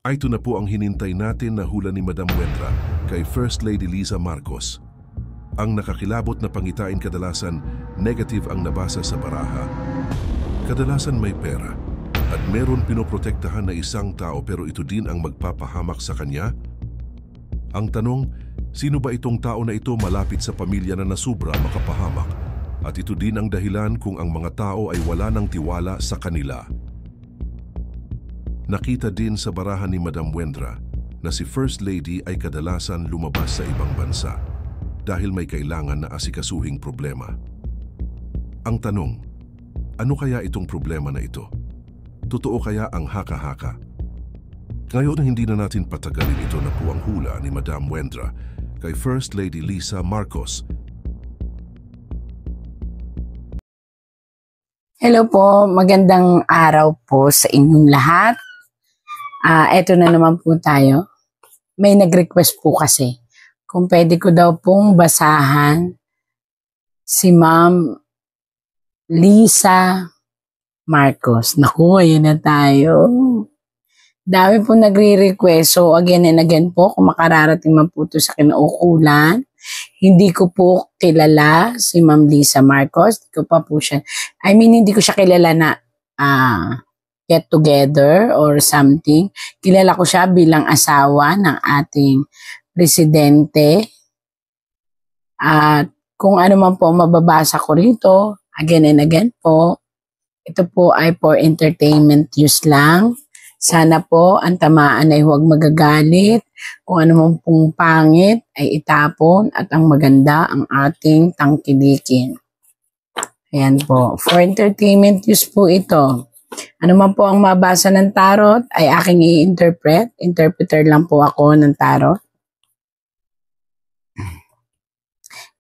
Ay ito na po ang hinintay natin na hula ni Madam Wendra kay First Lady Liza Marcos. Ang nakakilabot na pangitain kadalasan negative ang nabasa sa baraha. Kadalasan may pera at meron pinoprotektahan na isang tao pero ito din ang magpapahamak sa kanya. Ang tanong, sino ba itong tao na ito malapit sa pamilya na nasubra makapahamak? At ito din ang dahilan kung ang mga tao ay wala ng tiwala sa kanila. Nakita din sa barahan ni Madam Wendra na si First Lady ay kadalasan lumabas sa ibang bansa dahil may kailangan na asikasuhing problema. Ang tanong, ano kaya itong problema na ito? Totoo kaya ang haka-haka? Ngayon hindi na natin patagalin, ito na po ang hula ni Madam Wendra kay First Lady Liza Marcos. Hello po, magandang araw po sa inyong lahat. Eto na naman po tayo. May nag-request po kasi kung pwede ko daw pong basahan si Ma'am Liza Marcos. Naku, ayun na tayo. Dami po nagre-request. So again and again po, kung makararating man po ito sa kinaukulan, hindi ko po kilala si Ma'am Liza Marcos. Hindi ko pa po siya, hindi ko siya kilala na get together or something. Kilala ko siya bilang asawa ng ating presidente. At kung ano man po mababasa ko rito, again and again po, ito po ay for entertainment use lang. Sana po ang tamaan ay huwag magagalit. Kung ano man pong pangit ay itapon at ang maganda ang ating tangkilikin. Ayan po. For entertainment use po ito. Ano man po ang mabasa ng tarot ay aking i-interpret. Interpreter lang po ako ng tarot.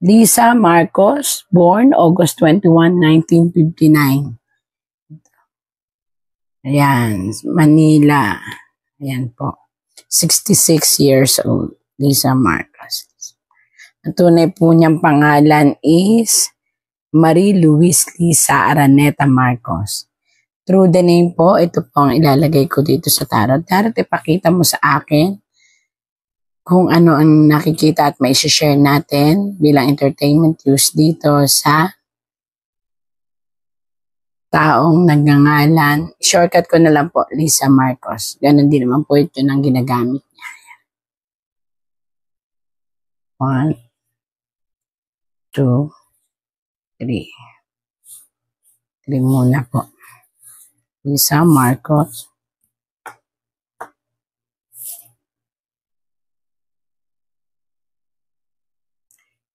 Liza Marcos, born August 21, 1959. Ayan, Manila. Ayan po. 66 years old, Liza Marcos. Ang tunay po niyang pangalan is Marie Luis Liza Araneta Marcos. Through the name po, ito po ang ilalagay ko dito sa tarot. Tarot, ipakita mo sa akin kung ano ang nakikita at may share natin bilang entertainment use dito sa taong nagngangalan. Shortcut ko na lang po, Liza Marcos. Ganon din naman po ito ang ginagamit niya. 1, 2, 3. 3 muna po. Liza Marcos.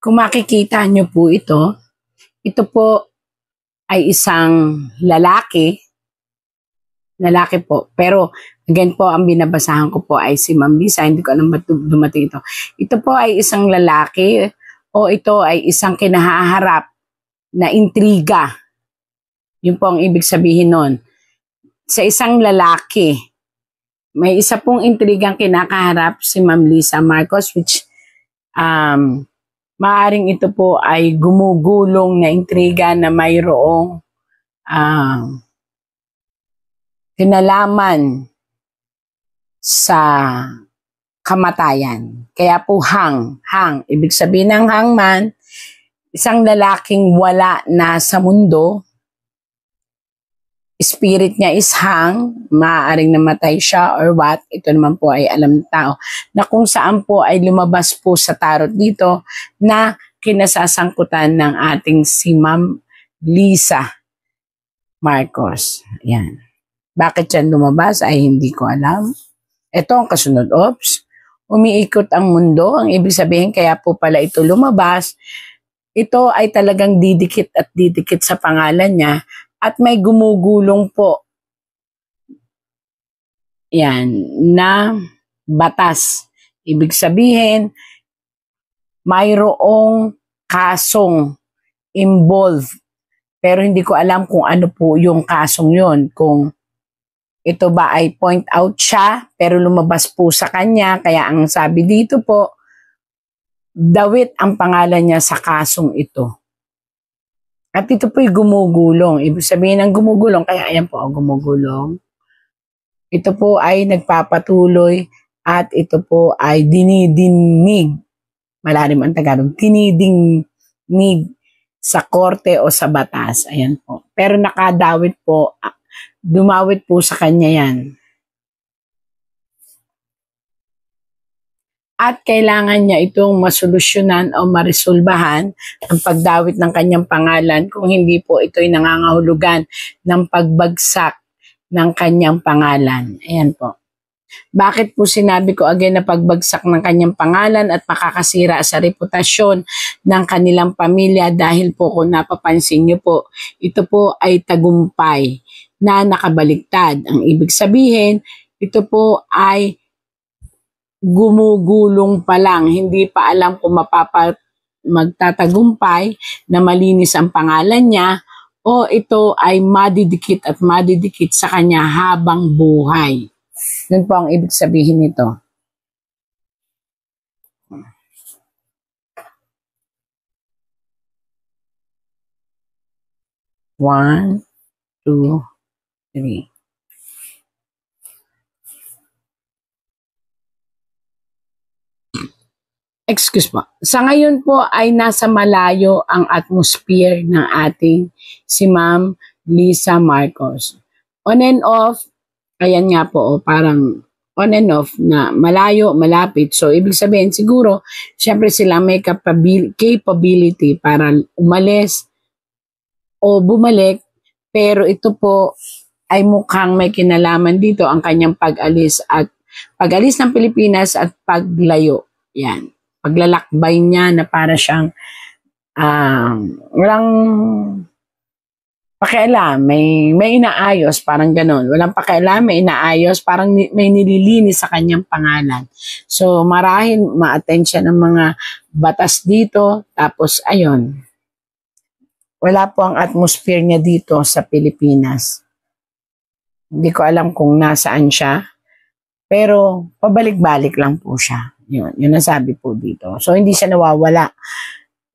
Kung makikita nyo po ito po ay isang lalaki po. Pero again po, ang binabasahan ko po ay si Ma'am Liza. Hindi ko alam ba't dumating ito. Ito po ay isang lalaki o ito ay isang kinahaharap na intriga. Yun po ang ibig sabihin nun. Sa isang lalaki, may isa pong intrigang kinakaharap si Ma'am Liza Marcos, which maaring ito po ay gumugulong na intriga na mayroong kinalaman sa kamatayan. Kaya po hang. Ibig sabihin ng hangman, isang lalaking wala na sa mundo, spirit niya is hang, maaaring namatay siya or what, ito naman po ay alam ng tao, na kung saan po ay lumabas po sa tarot dito na kinasasangkutan ng ating si Ma'am Liza Marcos. Yan. Bakit yan lumabas ay hindi ko alam. Ito ang kasunod. Umiikot ang mundo. Ang ibig sabihin kaya po pala ito lumabas. Ito ay talagang didikit at didikit sa pangalan niya. At may gumugulong po yan na batas. Ibig sabihin, mayroong kasong involved. Pero hindi ko alam kung ano po yung kasong yun. Kung ito ba ay point out siya, pero lumabas po sa kanya. Kaya ang sabi dito po, Dawit ang pangalan niya sa kasong ito. At ito po'y gumugulong. Ibig sabihin ng gumugulong, kaya ayan po, gumugulong. Ito po ay nagpapatuloy at ito po ay dinidinig. Malalim ang Tagalog. Dinidinig sa korte o sa batas. Ayan po. Pero nakadawit po, dumawit po sa kanya yan. At kailangan niya itong masolusyonan o maresolbahan ang pagdawit ng kanyang pangalan kung hindi po ito'y nangangahulugan ng pagbagsak ng kanyang pangalan. Ayan po. Bakit po sinabi ko again na pagbagsak ng kanyang pangalan at makakasira sa reputasyon ng kanilang pamilya dahil po kung napapansin niyo po, ito po ay tagumpay na nakabaliktad. Ang ibig sabihin, ito po ay gumugulong pa lang, hindi pa alam kung magtatagumpay na malinis ang pangalan niya o ito ay madidikit at madidikit sa kanya habang buhay. Yun po ang ibig sabihin nito. One, two, three. Excuse po. Sa ngayon po ay nasa malayo ang atmosphere ng ating si Ma'am Lisa Marcos. On and off, ayan nga po, parang on and off na malayo, malapit. So, ibig sabihin siguro, syempre sila may capability para umalis o bumalik. Pero ito po ay mukhang may kinalaman dito ang kanyang pag-alis ng Pilipinas at paglayo. Yan. Paglalakbay niya na para siyang walang pakialam, may inaayos, parang ganon. Walang pakialam, may inaayos, parang may nililinis sa kanyang pangalan. So marahil ma-attend siya ng mga batas dito, tapos ayun, wala po ang atmosphere niya dito sa Pilipinas. Hindi ko alam kung nasaan siya, pero pabalik-balik lang po siya. Yun ang sabi po dito. So, hindi siya nawawala.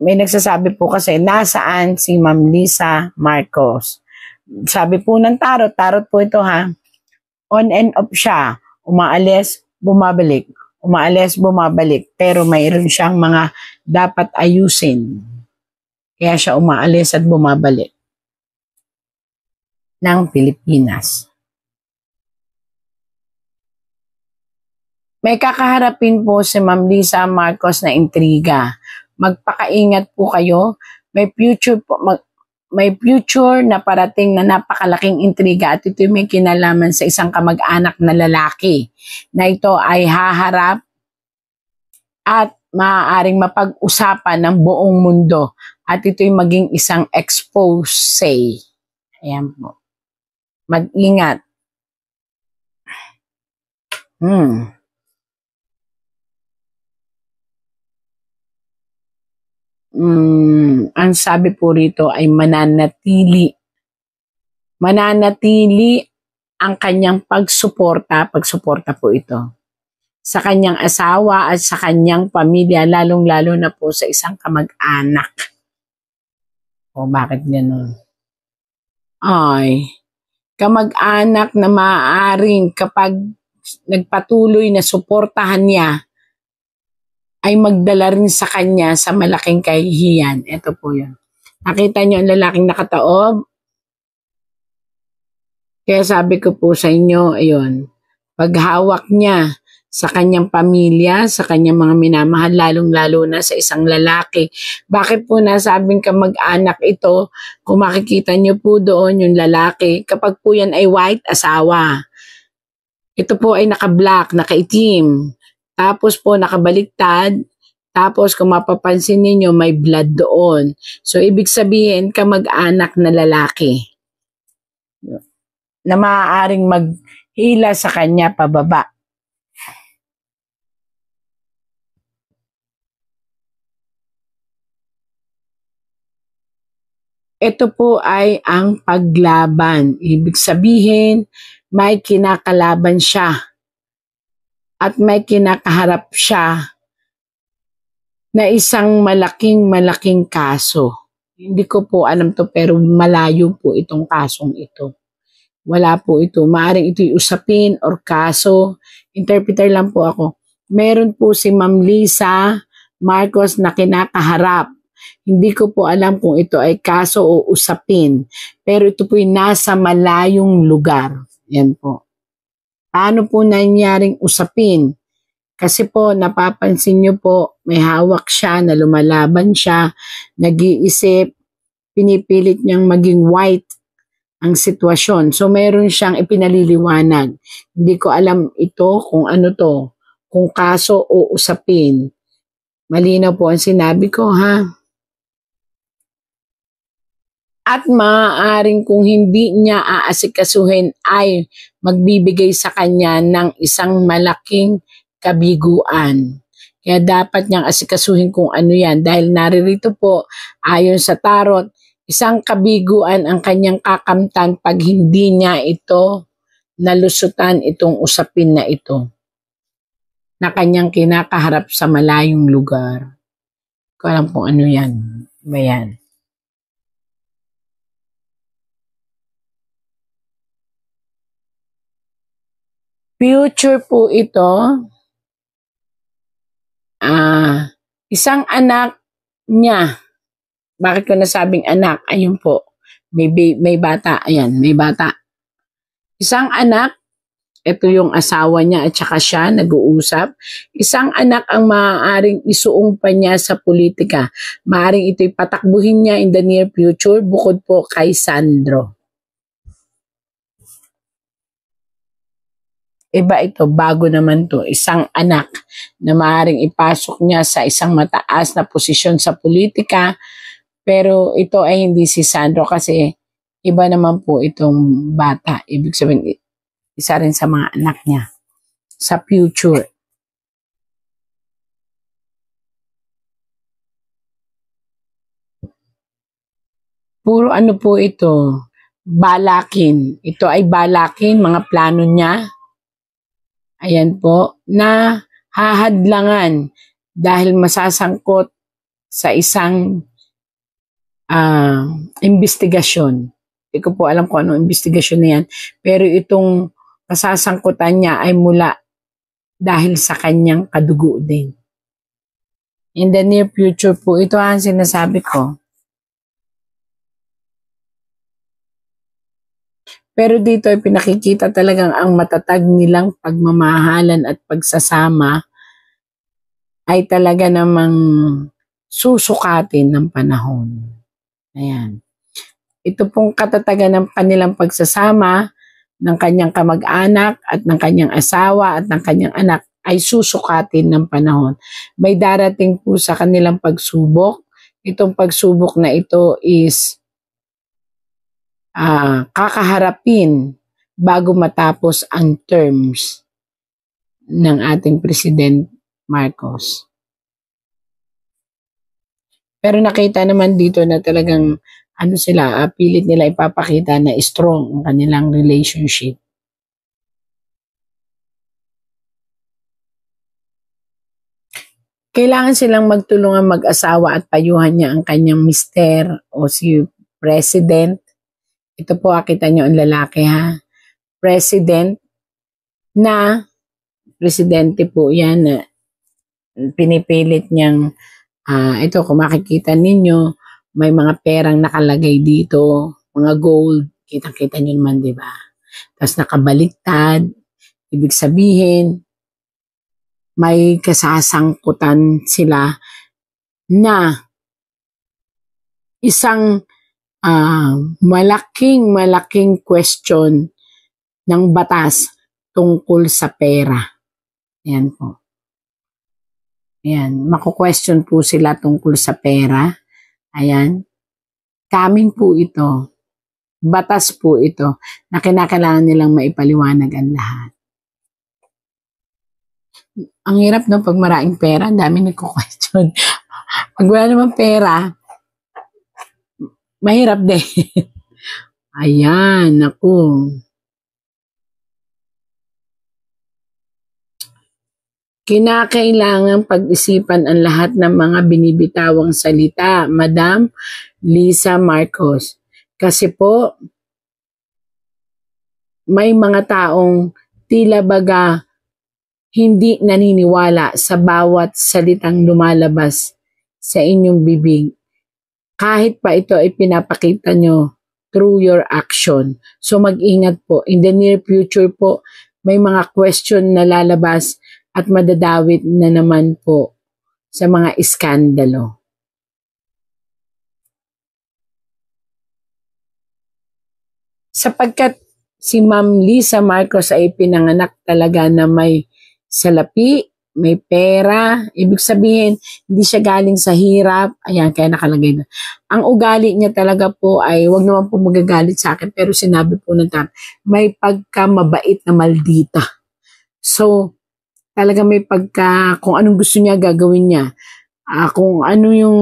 May nagsasabi po kasi, nasaan si Ma'am Lisa Marcos? Sabi po ng tarot po ito ha, on and off siya. Umaalis, bumabalik. Umaalis, bumabalik. Pero mayroon siyang mga dapat ayusin. Kaya siya umaalis at bumabalik ng Pilipinas. May kakaharapin po si Ma'am Lisa Marcos na intriga. Magpakaingat po kayo. May future na parating na napakalaking intriga at ito may kinalaman sa isang kamag-anak na lalaki na ito ay haharap at maaaring mapag-usapan ng buong mundo at ito'y maging isang expose. Ayan po. Mag-ingat. Ang sabi po rito ay mananatili ang kanyang pagsuporta po ito sa kanyang asawa at sa kanyang pamilya, lalong-lalo na po sa isang kamag-anak. O bakit gano'n? Ay, kamag-anak na maaaring kapag nagpatuloy na suportahan niya ay magdala rin sa kanya sa malaking kahihiyan. Ito po yun. Nakita niyo ang lalaking nakataob? Kaya sabi ko po sa inyo, ayun, paghawak niya sa kanyang pamilya, sa kanyang mga minamahal, lalong-lalo na sa isang lalaki. Bakit po nasabing kamag-anak ito? Kung makikita niyo po doon yung lalaki, kapag po yan ay white, asawa. Ito po ay naka-black, nakaitim. Tapos po nakabaliktad, tapos kung mapapansin niyo may blood doon. So ibig sabihin kamag-anak na lalaki na maaaring maghila sa kanya pababa. Ito po ay ang paglaban. Ibig sabihin may kinakalaban siya. At may kinakaharap siya na isang malaking kaso. Hindi ko po alam to pero malayo po itong kasong ito. Wala po ito. Maaring ito'y usapin or kaso. Interpreter lang po ako. Meron po si Ma'am Lisa Marcos na kinakaharap. Hindi ko po alam kung ito ay kaso o usapin. Pero ito po'y nasa malayong lugar. Yan po. Paano po nangyaring usapin? Kasi po, napapansin nyo po, may hawak siya, na lumalaban siya, nag-iisip, pinipilit niyang maging white ang sitwasyon. So, meron siyang ipinaliliwanag. Hindi ko alam ito kung ano to, kung kaso o usapin. Malinaw po ang sinabi ko, ha? At maaaring kung hindi niya aasikasuhin ay magbibigay sa kanya ng isang malaking kabiguan. Kaya dapat niyang asikasuhin kung ano yan. Dahil naririto po, ayon sa tarot, isang kabiguan ang kanyang kakamtan pag hindi niya ito nalusutan itong usapin na ito na kanyang kinakaharap sa malayong lugar. Ko alam kung ano yan. Ba yan? Future po ito. Isang anak niya. Bakit ko nasabing anak? Ayun po. May bata. Ayan, may bata. Isang anak, ito yung asawa niya at saka siya nag-uusap. Isang anak ang maaaring isuong pa niya sa politika. Maaaring ito'y patakbuhin niya in the near future bukod po kay Sandro. Iba ito, bago naman to. Isang anak na maaaring ipasok niya sa isang mataas na posisyon sa politika. Pero ito ay hindi si Sandro kasi iba naman po itong bata. Ibig sabihin, isa rin sa mga anak niya sa future. Puro ano po ito? Balakin. Ito ay balakin, mga plano niya. Ayan po, na hahadlangan dahil masasangkot sa isang investigasyon. Hindi ko po alam kung anong investigasyon na yan. Pero itong masasangkutan niya ay mula dahil sa kanyang kadugo din. In the near future po, ito ang sinasabi ko. Pero dito ay pinakikita talagang ang matatag nilang pagmamahalan at pagsasama ay talaga namang susukatin ng panahon. Ayan. Ito pong katatagan ng kanilang pagsasama ng kanyang kamag-anak at ng kanyang asawa at ng kanyang anak ay susukatin ng panahon. May darating po sa kanilang pagsubok. Itong pagsubok na ito is kakaharapin bago matapos ang terms ng ating President Marcos. Pero nakita naman dito na talagang pilit nila ipapakita na strong ang kanilang relationship. Kailangan silang magtulungan mag-asawa at payuhan niya ang kanyang mister o si President. Ito po, kita nyo ang lalaki, ha? President na, presidente po yan, na pinipilit niyang, ito kung makikita ninyo, may mga perang nakalagay dito, mga gold, kitang-kita nyo naman, di ba? Tapos nakabaliktad, ibig sabihin, may kasasangkutan sila na isang malaking question ng batas tungkol sa pera. Ayan po. Ayan, mako-question po sila tungkol sa pera. Ayan. Coming po ito. Batas po ito na kinakailangan nilang maipaliwanag ang lahat. Ang hirap no pag maraming pera, ang dami nagko-question. Pag wala naman pera, mahirap din. Ayan, naku. Kinakailangan pag-isipan ang lahat ng mga binibitawang salita, Madam Lisa Marcos. Kasi po, may mga taong tila baga hindi naniniwala sa bawat salitang lumalabas sa inyong bibig. Kahit pa ito ay pinapakita nyo through your action. So mag-ingat po. In the near future po, may mga question na lalabas at madadawit na naman po sa mga iskandalo. Sapagkat si Ma'am Lisa Marcos ay pinanganak talaga na may salapi, may pera, ibig sabihin, hindi siya galing sa hirap, ayan, kaya nakalagay na. Ang ugali niya talaga po ay, wag naman po magagalit sa akin, pero sinabi po ng tama, may pagka-mabait na maldita. So, talaga may pagka, kung anong gusto niya, gagawin niya. Kung ano yung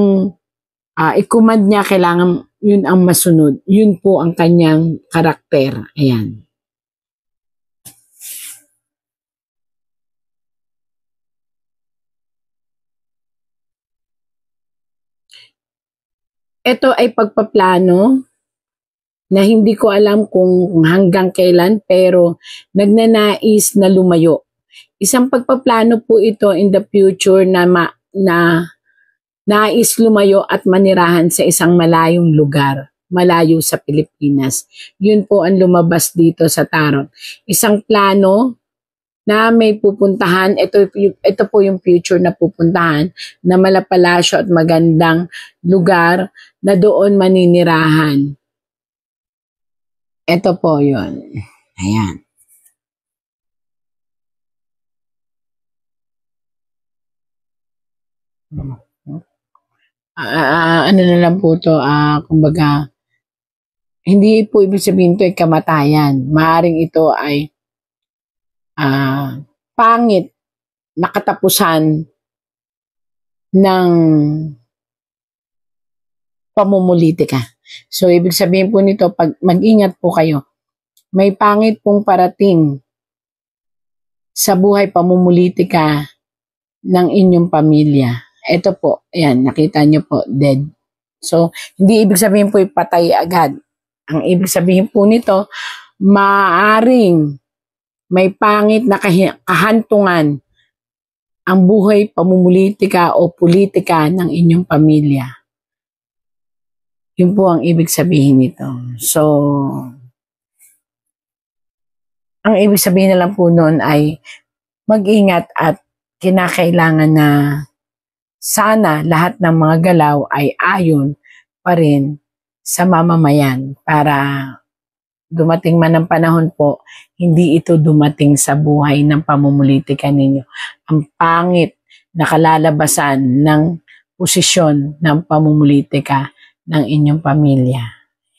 i-command niya, kailangan yun ang masunod. Yun po ang kanyang karakter. Ayan. Ito ay pagpaplano na hindi ko alam kung hanggang kailan, pero nagnanais na lumayo. Isang pagpaplano po ito in the future na nais lumayo at manirahan sa isang malayong lugar, malayo sa Pilipinas. Yun po ang lumabas dito sa tarot. Isang plano na may pupuntahan, ito po yung future na pupuntahan, na malapalasyo at magandang lugar na doon maninirahan. Ito po yun. Ayan. Ano na lang po to, kumbaga, hindi po ibig sabihin ito ay kamatayan. Maaring ito ay pangit na katapusan ng pamumulitika. So, ibig sabihin po nito, pag mag-ingat po kayo, may pangit pong parating sa buhay pamumulitika ng inyong pamilya. Ito po, ayan, nakita nyo po, dead. So, hindi ibig sabihin po ipatay agad. Ang ibig sabihin po nito, maaring may pangit na kahantungan ang buhay pamumulitika o politika ng inyong pamilya. Yun po ang ibig sabihin nito. So, ang ibig sabihin na lang po noon ay mag-ingat at kinakailangan na sana lahat ng mga galaw ay ayon pa rin sa mamamayan para dumating man ang panahon po, hindi ito dumating sa buhay ng pamumulitika ninyo. Ang pangit na kalalabasan ng posisyon ng pamumulitika ng inyong pamilya.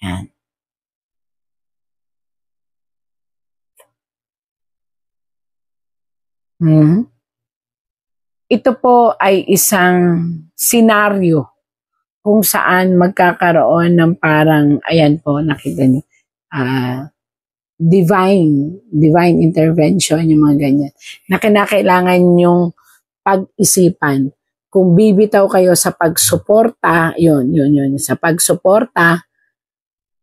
Yan. Ito po ay isang senaryo kung saan magkakaroon ng parang, ayan po, nakita niyo, divine intervention, yung mga ganyan, na kinakailangan yung pag-isipan. Kung bibitaw kayo sa pagsuporta, yun, sa pagsuporta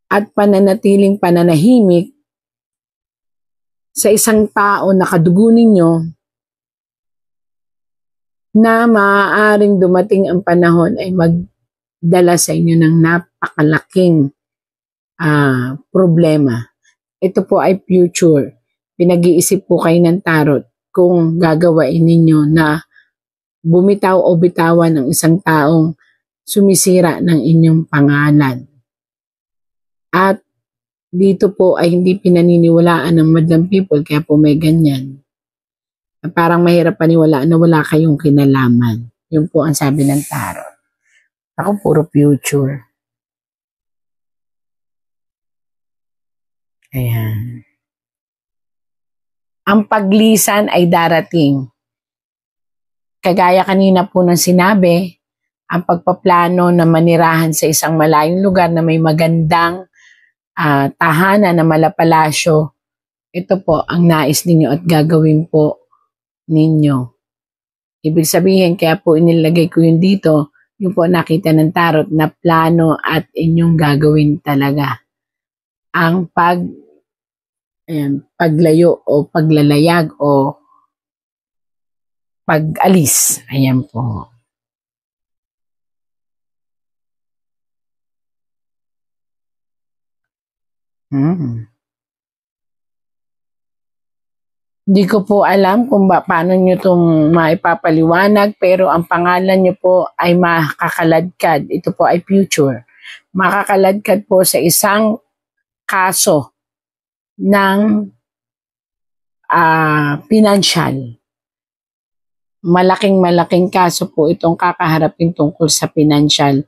at pananatiling pananahimik sa isang tao na kadugo ninyo, na maaaring dumating ang panahon ay magdala sa inyo ng napakalaking problema. Ito po ay future. Pinag-iisip po kayo ng tarot kung gagawain ninyo na bumitaw o bitawan ng isang taong sumisira ng inyong pangalan. At dito po ay hindi pinaniniwalaan ng madlang people, kaya po may ganyan. Parang mahirap paniwalaan na wala kayong kinalaman. Yun po ang sabi ng tarot. Ako puro future. Ayan. Ang paglisan ay darating. Kagaya kanina po ng sinabi, ang pagpaplano na manirahan sa isang malayong lugar na may magandang tahanan na malapalasyo, ito po ang nais ninyo at gagawin po ninyo. Ibig sabihin, kaya po inilagay ko yun dito, yung po nakita ng tarot na plano at inyong gagawin talaga. Ang Ayan, paglayo o paglalayag o pag-alis. Ayan po. Hindi ko po alam kung paano nyo itong maipapaliwanag, pero ang pangalan nyo po ay makakaladkad. Ito po ay future. Makakaladkad po sa isang kaso ng financial. Malaking kaso po itong kakaharapin tungkol sa financial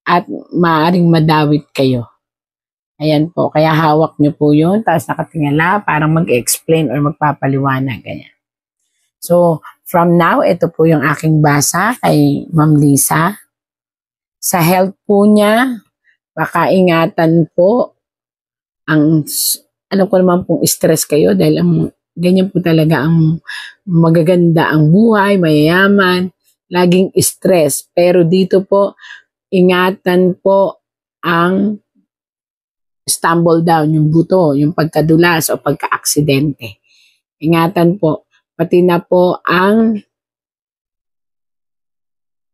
at maaaring madawit kayo. Ayan po, kaya hawak nyo po yun, tapos nakatingala, parang mag-explain or magpapaliwanag. Ganyan. So, from now, ito po yung aking basa kay Ma'am Lisa. Sa health po niya, baka ingatan po alam ko naman pong stress kayo dahil ganyan po talaga ang magaganda ang buhay, mayayaman, laging stress. Pero dito po, ingatan po ang stumble down, yung buto, yung pagkadulas o pagka-aksidente. Ingatan po. Pati na po ang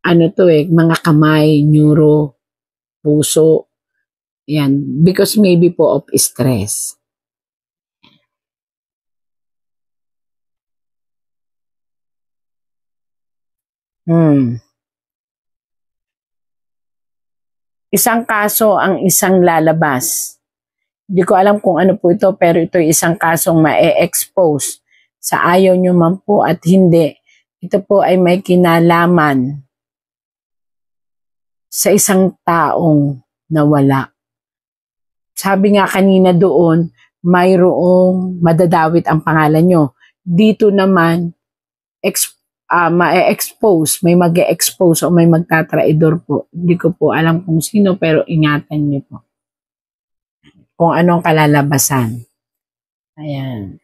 mga kamay, neuro, puso. Yan. Because maybe po of stress. Isang kaso ang isang lalabas. Hindi ko alam kung ano po ito, pero ito ay isang kasong ma-expose sa ayaw nyo man po at hindi. Ito po ay may kinalaman sa isang taong nawala. Sabi nga kanina doon, mayroong madadawit ang pangalan nyo. Dito naman, ma-expose, may mag-expose o may magtatraidor po. Hindi ko po alam kung sino, pero ingatan nyo po kung anong kalalabasan. Ayan.